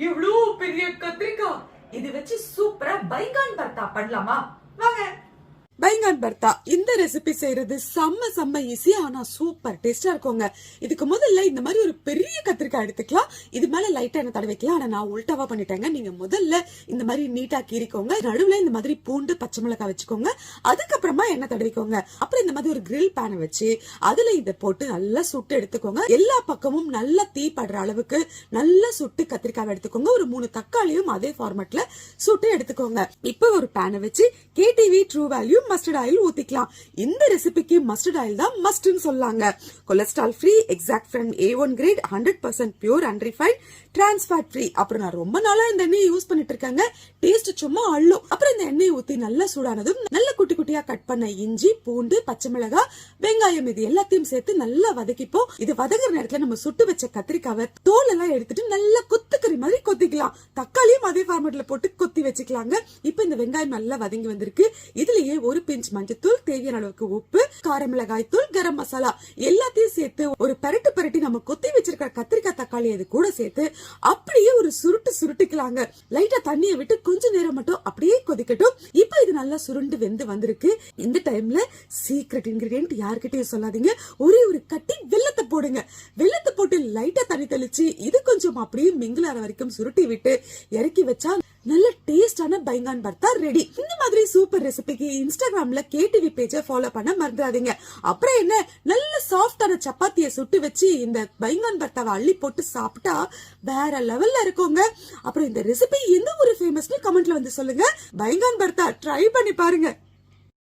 இவ்ளோ பெரிய கத்திரிக்காய் இது வச்சு சூப்பரா பைங்கான் பர்த்தா பண்ணலாமா? வாங்க. பைங்கான் பர்த்தா இந்த ரெசிபி செய்யறது செம்ம ஈஸி, ஆனா சூப்பர் டேஸ்டா இருக்குங்க. இதுக்கு முதல்ல இந்த மாதிரி ஒரு பெரிய கத்திரிக்காய் எடுத்துக்கலாம். இது மேல லைட்டா என்ன தடவை வைக்கலாம். ஆனா நான் உல்டாவா பண்ணிட்டேங்க. நீங்க முதல்ல இந்த மாதிரி நீட்டா கீறிக்கோங்க. நடுவுல இந்த மாதிரி பூண்டு பச்சை மிளகாய் வச்சுக்கோங்க. அதுக்கப்புறமா எண்ணெய் தடவிக்கோங்க. அப்புறம் இந்த மாதிரி ஒரு கிரில் பேனை வச்சு அதுல இதை போட்டு நல்லா சுட்டு எடுத்துக்கோங்க. எல்லா பக்கமும் நல்லா தீ படுற அளவுக்கு நல்லா சுட்டு கத்திரிக்காய் எடுத்துக்கோங்க. ஒரு 3 தக்காளியும் அதே ஃபார்மேட்ல சுட்டு எடுத்துக்கோங்க. இப்போ ஒரு பேனை வச்சு KTV true value mustard oil ஊத்திக்கலாம். இந்த ரெசிபிக்கு மஸ்டர்ட் ஆயில் தான் மஸ்ட்னு சொல்லாங்க. Cholesterol free, exact from A1 grade, 100% pure and refined, trans fat free. அப்புறம் நான் ரொம்ப நாளா இந்த எண்ணெயை யூஸ் பண்ணிட்டு இருக்கேங்க. டேஸ்ட் சும்மா அள்ளும். அப்புறம் இந்த எண்ணெயை ஊத்தி நல்லா சூடானதும் நல்ல குட்டி குட்டியா கட் பண்ண இஞ்சி, பூண்டு, பச்சை மிளகாய், வெங்காயம் இது எல்லாத்தையும் சேர்த்து நல்லா வதக்கிப்போம். இது வதங்குற நேரத்துல நம்ம சுட்டு வச்ச கத்திரிக்காவை தோல் எல்லாம் எடுத்துட்டு நல்லா கொத்துக்கறி மாதிரி கொத்திக்கலாம். தக்காளியும் அதே ஃபார்மேட்ல போட்டு கொத்தி வச்சுக்கலாங்க. இப்ப இந்த வெங்காயம் நல்லா வதங்கி வந்திருக்கு. இதுலயே ஒரு பிஞ்ச் மஞ்சத்தூள், தேவையான அளவுக்கு உப்பு, காரமிளகாய் தூள், கரம் மசாலா எல்லாத்தையும் சேர்த்து ஒரு பரட்டி நம்ம கொத்தி வச்சிருக்கிற கத்திரிக்காய் தக்காளி அது கூட சேர்த்து அப்படியே ஒரு சுருட்டிக்கலாங்க. லைட்டா தண்ணியை விட்டு கொஞ்ச நேரம் மட்டும் அப்படியே கொதிக்கட்டும். இப்ப இது நல்லா சுருண்டு வெந்து வந்திருக்கு. இந்த டைம்ல சீக்ரெட் இன்கிரிடியன்ட் யார்கிட்டயும் சொல்லாதீங்க. ஒரே ஒரு கட்டி வெல்லத்தை போடுங்க. வெல்லத்தை போட்டு லைட்டா தண்ணி தெளிச்சு இது கொஞ்சம் அப்படியே மிங்கிள் ஆற வரைக்கும் சுருட்டி விட்டு இறக்கி வச்சா நல்ல டேஸ்டான பைங்கான் பர்த்தா ரெடி. இந்த மாதிரி சூப்பர் ரெசிபிக்கு இன்ஸ்டாகிராம்ல கேடிவி பேஜை ஃபாலோ பண்ண மறந்துடாதீங்க. அப்புறம் என்ன, நல்ல சாஃப்டான சப்பாத்தியை சுட்டு வச்சு இந்த பைங்கான் பர்த்தாவை அள்ளி போட்டு சாப்பிட்டா வேற லெவல்ல இருக்குங்க. அப்புறம் இந்த ரெசிபி எந்த ஒரு ஃபேமஸ்னு கமெண்ட்ல வந்து சொல்லுங்க. பைங்கான் பர்த்தா ட்ரை பண்ணி பாருங்க.